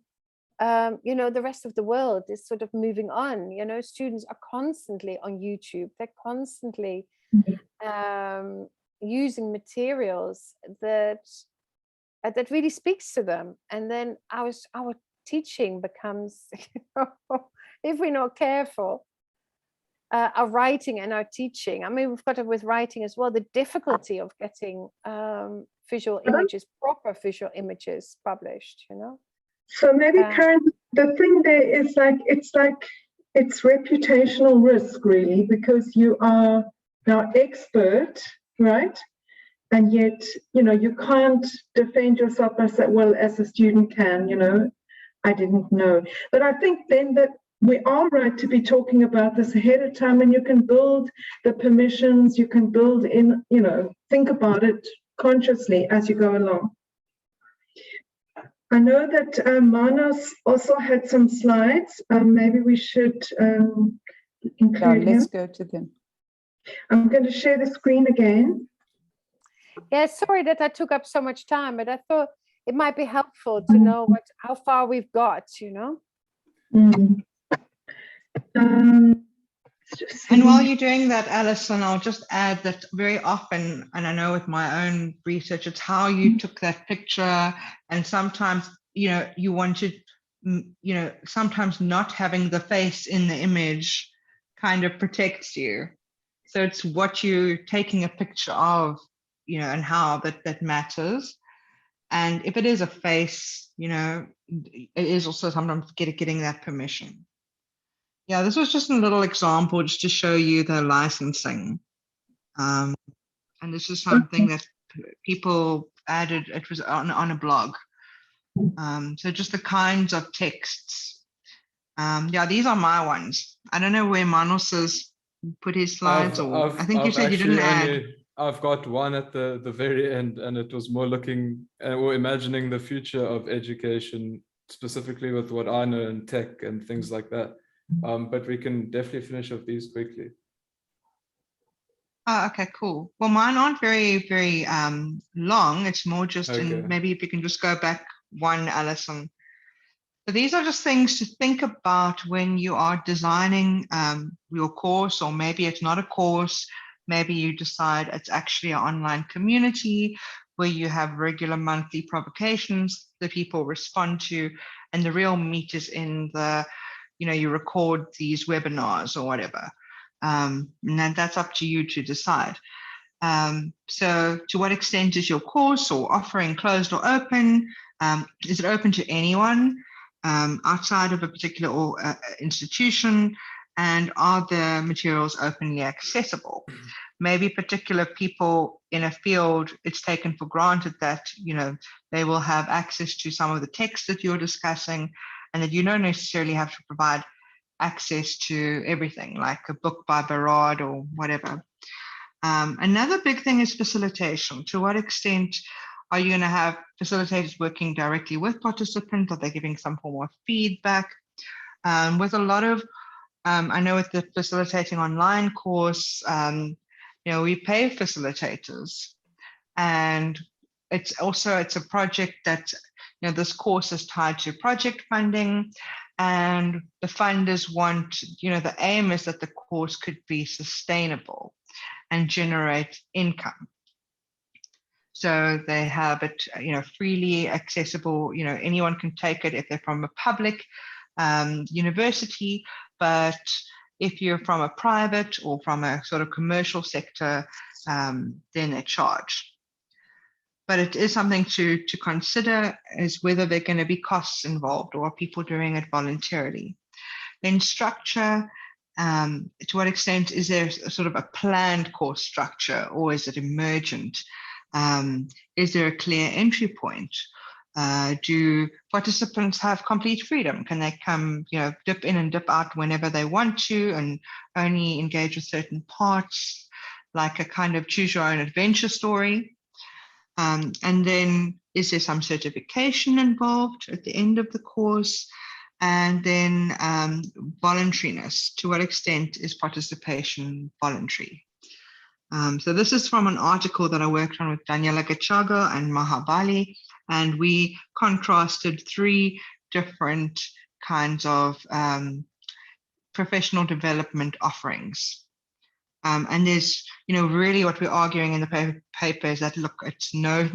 you know, the rest of the world is sort of moving on. You know, students are constantly on YouTube, they're constantly using materials that really speaks to them. And then our teaching becomes, you know, if we're not careful, our writing and our teaching. I mean, we've got it with writing as well, the difficulty of getting visual images, proper visual images published, you know. So maybe, Karen, the thing there is like, it's reputational risk really, because you are now expert, right? And yet, you know, you can't defend yourself by saying, well, as a student can, you know, I didn't know. But I think then that we are right to be talking about this ahead of time, and you can build the permissions, you can build in, you know, think about it consciously as you go along. I know that Manos also had some slides. Maybe we should include him. Let's go to them. I'm going to share the screen again. Yeah, sorry that I took up so much time, but I thought it might be helpful to know how far we've got, you know. And while you're doing that, Allison, I'll just add that very often, and I know with my own research, it's how you took that picture, and sometimes, you know, you wanted, you know, sometimes not having the face in the image kind of protects you. So it's what you're taking a picture of, you know, and how that matters. And if it is a face, you know, it is also sometimes getting that permission. Yeah, this was just a little example just to show you the licensing. And this is something that people added, it was on a blog. So just the kinds of texts. Yeah, these are my ones. I don't know where Manos has put his slides, I think you said you didn't add. I've got one at the very end, and it was more looking or imagining the future of education, specifically with what I know in tech and things like that. But we can definitely finish off these quickly. Oh, okay, cool. Well, mine aren't very, very long. It's more just, maybe if you can just go back one, Allison. So these are just things to think about when you are designing your course, or maybe it's not a course. Maybe you decide it's actually an online community where you have regular monthly provocations that people respond to, and the real meat is in the, you know, you record these webinars or whatever. And then that's up to you to decide. So to what extent is your course or offering closed or open? Is it open to anyone? outside of a particular institution, and are the materials openly accessible? Maybe particular people in a field, it's taken for granted that, you know, they will have access to some of the text that you're discussing, and that you don't necessarily have to provide access to everything, like a book by Barad or whatever. Another big thing is facilitation. To what extent are you going to have facilitators working directly with participants? Are they giving some form of feedback? With a lot of, I know with the facilitating online course, you know, we pay facilitators, and it's a project that, you know, this course is tied to project funding, and the funders want, you know, the aim is that the course could be sustainable and generate income. So they have it, you know, freely accessible. You know, anyone can take it if they're from a public university, but if you're from a private or from a sort of commercial sector, then they charge. But it is something to consider, is whether there are going to be costs involved, or are people doing it voluntarily. Then structure, to what extent is there a sort of a planned course structure, or is it emergent? Is there a clear entry point? Do participants have complete freedom? Can they come, you know, dip in and dip out whenever they want to, and only engage with certain parts, like a kind of choose your own adventure story? And then, is there some certification involved at the end of the course? And then voluntariness. To what extent is participation voluntary? So this is from an article that I worked on with Daniela Gachaga and Mahabali, and we contrasted 3 different kinds of professional development offerings. And there's, you know, really what we're arguing in the paper is that, look,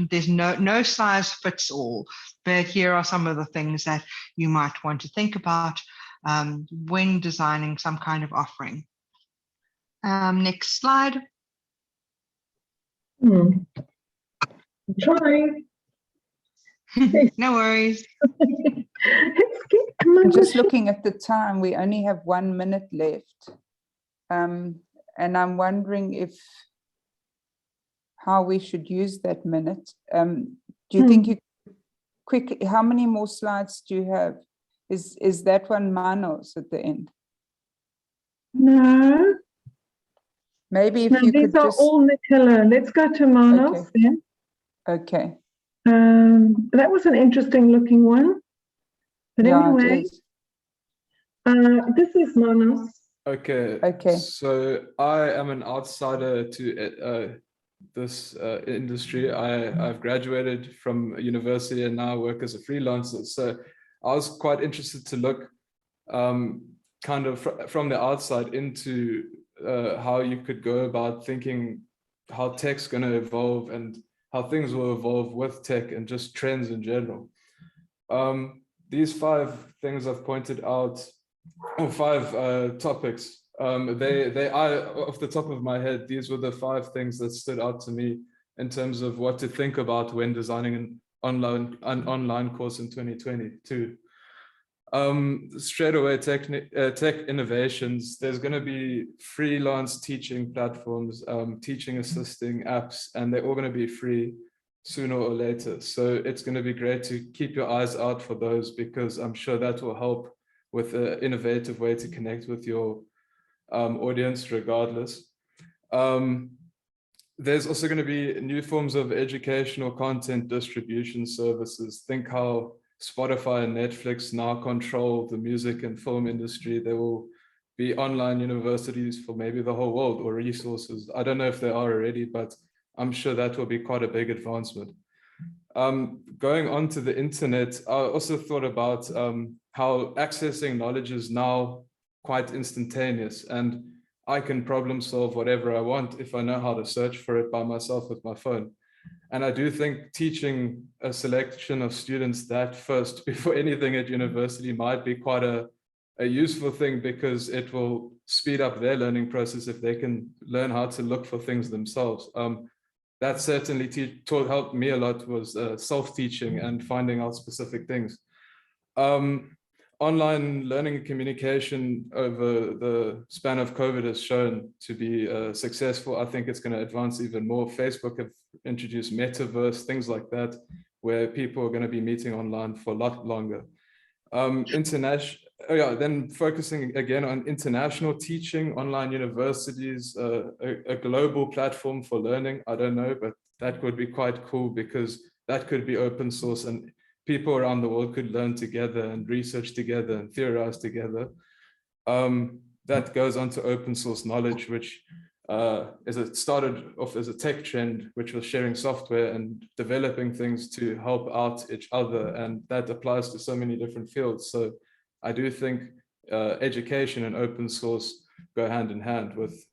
there's no size fits all, but here are some of the things that you might want to think about when designing some kind of offering. Next slide. Trying. No worries. I'm just looking at the time. We only have 1 minute left. And I'm wondering how we should use that minute. Do you think you quickly, how many more slides do you have? Is that one Manos at the end? No. Maybe if No, you these could are just... all Nicola. Let's go to Manos then. Okay. That was an interesting looking one. But anyway, this is Manos. Okay. So I am an outsider to this industry. I've graduated from university and now work as a freelancer. So I was quite interested to look kind of from the outside into how you could go about thinking how tech's going to evolve and how things will evolve with tech and just trends in general. These 5 things I've pointed out, or 5 topics, they are, off the top of my head, these were the 5 things that stood out to me in terms of what to think about when designing an online course in 2022. Straight away, tech innovations. There's going to be freelance teaching platforms, teaching assisting apps, and they're all going to be free sooner or later. So it's going to be great to keep your eyes out for those, because I'm sure that will help with an innovative way to connect with your audience regardless. There's also going to be new forms of educational content distribution services. Think how Spotify and Netflix now control the music and film industry. There will be online universities for maybe the whole world, or resources. I don't know if they are already, but I'm sure that will be quite a big advancement. Going on to the internet, I also thought about how accessing knowledge is now quite instantaneous, and I can problem solve whatever I want if I know how to search for it by myself with my phone. And I do think teaching a selection of students that first before anything at university might be quite a useful thing, because it will speed up their learning process if they can learn how to look for things themselves. That certainly helped me a lot, was self-teaching and finding out specific things. online learning and communication over the span of COVID has shown to be successful. I think it's going to advance even more. Facebook have introduced metaverse, things like that, where people are going to be meeting online for a lot longer. Then focusing again on international teaching, online universities, a global platform for learning. I don't know, but that would be quite cool because that could be open source and people around the world could learn together and research together and theorize together. That goes on to open source knowledge, which started off as a tech trend, which was sharing software and developing things to help out each other. And that applies to so many different fields. So I do think education and open source go hand in hand with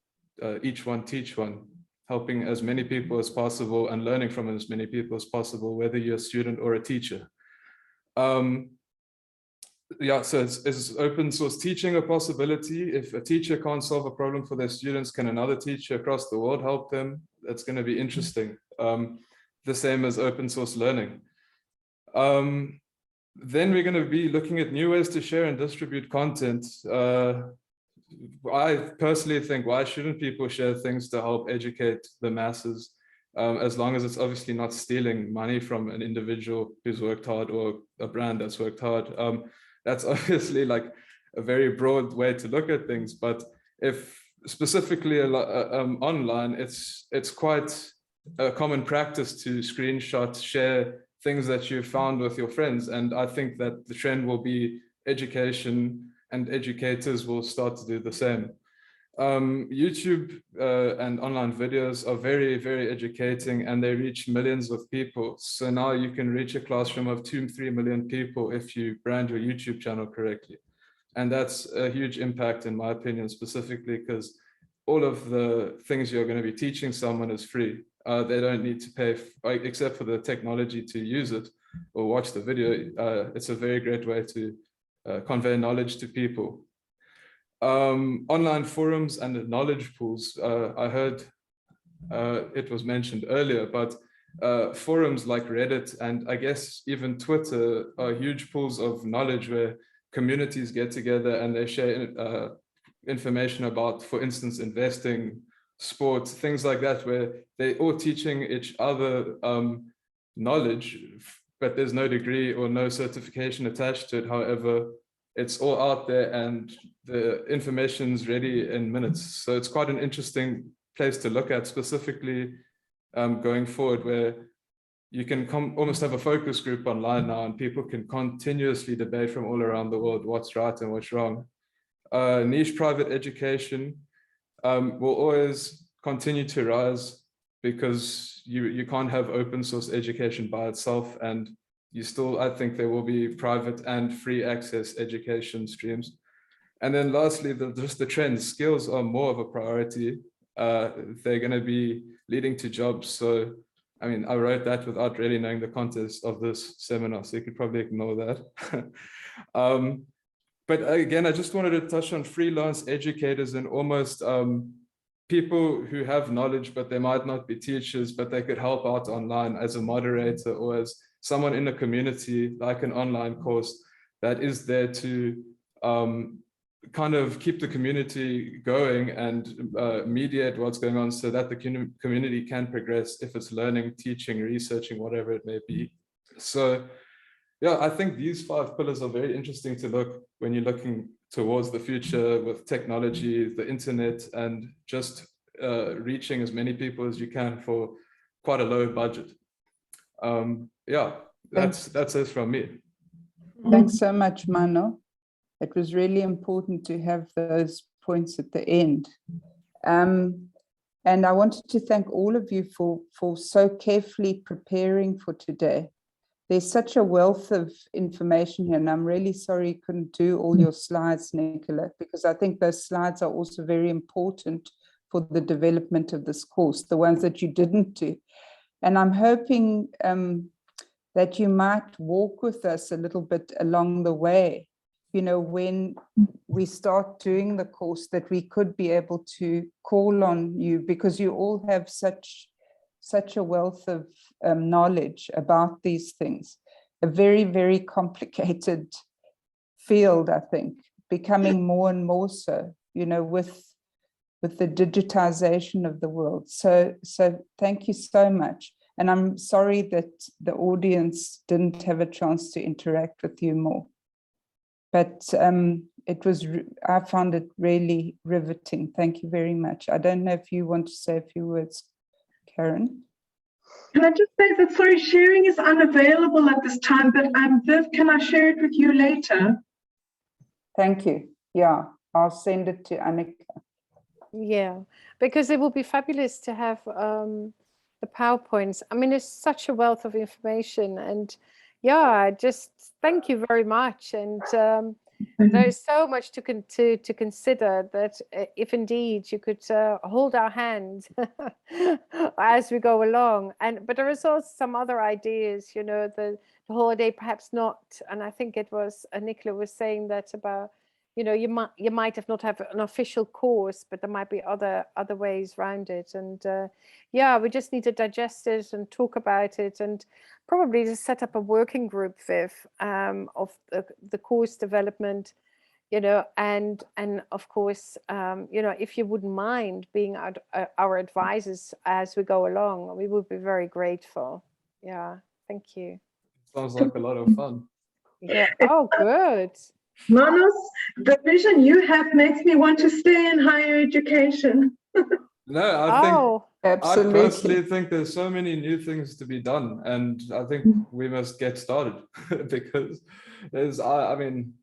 each one teach one, helping as many people as possible and learning from as many people as possible, whether you're a student or a teacher. So is open source teaching a possibility? If a teacher can't solve a problem for their students, can another teacher across the world help them? That's going to be interesting. The same as open source learning. Then we're going to be looking at new ways to share and distribute content. I personally think, why shouldn't people share things to help educate the masses? As long as it's obviously not stealing money from an individual who's worked hard or a brand that's worked hard. That's obviously like a very broad way to look at things. But if specifically online, it's quite a common practice to screenshot, share things that you found with your friends. And I think that the trend will be education and educators will start to do the same. YouTube and online videos are very, very educating and they reach millions of people. So now you can reach a classroom of 2-3 million people if you brand your YouTube channel correctly. And that's a huge impact in my opinion, specifically because all of the things you're going to be teaching someone is free. They don't need to pay, except for the technology to use it or watch the video. It's a very great way to convey knowledge to people. Online forums and knowledge pools. I heard it was mentioned earlier, but forums like Reddit and I guess even Twitter are huge pools of knowledge where communities get together and they share information about, for instance, investing, sports, things like that, where they're all teaching each other knowledge, but there's no degree or no certification attached to it. However, it's all out there and the information's ready in minutes. So it's quite an interesting place to look at, specifically going forward, where you can almost have a focus group online now and people can continuously debate from all around the world what's right and what's wrong. Niche private education will always continue to rise because you can't have open source education by itself, and you still, I think there will be private and free access education streams. And then lastly, just the trends. Skills are more of a priority. They're going to be leading to jobs. So, I mean, I wrote that without really knowing the context of this seminar, so you could probably ignore that. But again, I just wanted to touch on freelance educators and almost people who have knowledge, but they might not be teachers, but they could help out online as a moderator or as someone in a community, like an online course that is there to kind of keep the community going and mediate what's going on so that the community can progress if it's learning, teaching, researching, whatever it may be. So yeah, I think these 5 pillars are very interesting to look when you're looking towards the future with technology, the internet, and just reaching as many people as you can for quite a low budget. Yeah, that's it from me. Thanks so much, Mano. It was really important to have those points at the end. And I wanted to thank all of you for so carefully preparing for today. There's such a wealth of information here, and I'm really sorry you couldn't do all your slides, Nicola, because I think those slides are also very important for the development of this course, the ones that you didn't do. And I'm hoping that you might walk with us a little bit along the way, you know, when we start doing the course, that we could be able to call on you, because you all have such a wealth of knowledge about these things, a very, very complicated field, I think, becoming more and more so, you know, with the digitization of the world. So thank you so much. And I'm sorry that the audience didn't have a chance to interact with you more. But I found it really riveting. Thank you very much. I don't know if you want to say a few words, Karen. Can I just say that, sorry, sharing is unavailable at this time, but Viv, can I share it with you later? Thank you. Yeah, I'll send it to Annika. Yeah, because it will be fabulous to have the PowerPoints. I mean, it's such a wealth of information, and yeah, just thank you very much. And there is so much to consider, that if indeed you could hold our hand as we go along. But there is also some other ideas, you know, the holiday perhaps not, and I think it was Nicola was saying that about, you know, you might have not have an official course, but there might be other ways around it. And yeah, we just need to digest it and talk about it, and probably to set up a working group, Viv, of the course development, you know, and of course, you know, if you wouldn't mind being our advisors as we go along, we would be very grateful. Yeah, thank you. Sounds like a lot of fun. Yeah. Oh, good. Manos, the vision you have makes me want to stay in higher education. No, I Absolutely. I personally think there's so many new things to be done, and I think we must get started because I mean,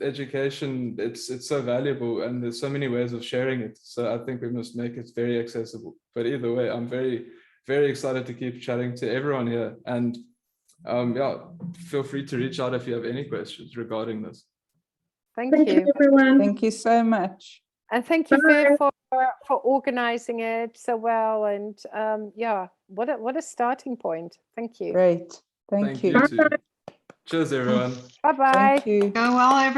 education, it's so valuable, and there's so many ways of sharing it. So I think we must make it very accessible. But either way, I'm very, very excited to keep chatting to everyone here, and yeah, feel free to reach out if you have any questions regarding this. Thank you, everyone. Thank you so much. And thank you, Viv, for organizing it so well. And yeah, what a starting point. Thank you. Great. Thank you. Too. Cheers, everyone. Bye-bye. Thank you. Go well, everyone.